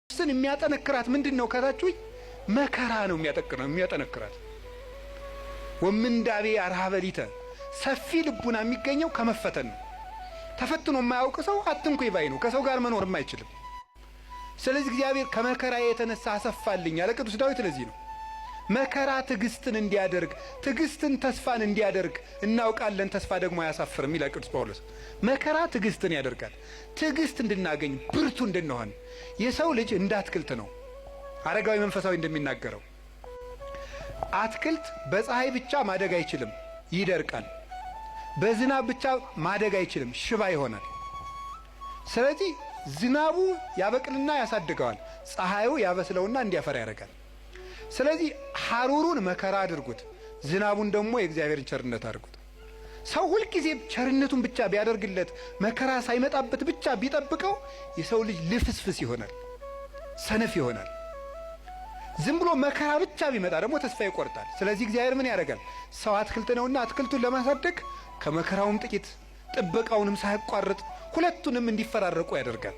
ስን የሚያጠነክራት ምንድነው ካታችሁ መከራ ነው የሚያጠነክራት ወምንዳቤ አርሃበሊተ ሰፊ ልቡና የሚገኘው ከመፈተን ነው። ተፈትኖ የማያውቅ ሰው አትንኩ ይባይ ነው፣ ከሰው ጋር መኖር የማይችልም። ስለዚህ እግዚአብሔር ከመከራ የተነሳ አሰፋልኝ ያለ ቅዱስ ዳዊት ለዚህ ነው መከራ ትዕግስትን እንዲያደርግ ትዕግስትን ተስፋን እንዲያደርግ እናውቃለን፣ ተስፋ ደግሞ አያሳፍርም ይላል ቅዱስ ጳውሎስ። መከራ ትዕግስትን ያደርጋል። ትዕግስት እንድናገኝ ብርቱ እንድንሆን የሰው ልጅ እንደ አትክልት ነው። አረጋዊ መንፈሳዊ እንደሚናገረው አትክልት በፀሐይ ብቻ ማደግ አይችልም፣ ይደርቃል። በዝናብ ብቻ ማደግ አይችልም፣ ሽባ ይሆናል። ስለዚህ ዝናቡ ያበቅልና ያሳድገዋል፣ ፀሐዩ ያበስለውና እንዲያፈራ ያደርጋል። ስለዚህ ሐሩሩን መከራ አድርጉት፣ ዝናቡን ደግሞ የእግዚአብሔርን ቸርነት አድርጉት። ሰው ሁልጊዜ ቸርነቱን ብቻ ቢያደርግለት መከራ ሳይመጣበት ብቻ ቢጠብቀው የሰው ልጅ ልፍስፍስ ይሆናል፣ ሰነፍ ይሆናል። ዝም ብሎ መከራ ብቻ ቢመጣ ደግሞ ተስፋ ይቆርጣል። ስለዚህ እግዚአብሔር ምን ያደርጋል? ሰው አትክልት ነውና አትክልቱን ለማሳደግ ከመከራውም ጥቂት ጥበቃውንም ሳያቋርጥ ሁለቱንም እንዲፈራረቁ ያደርጋል።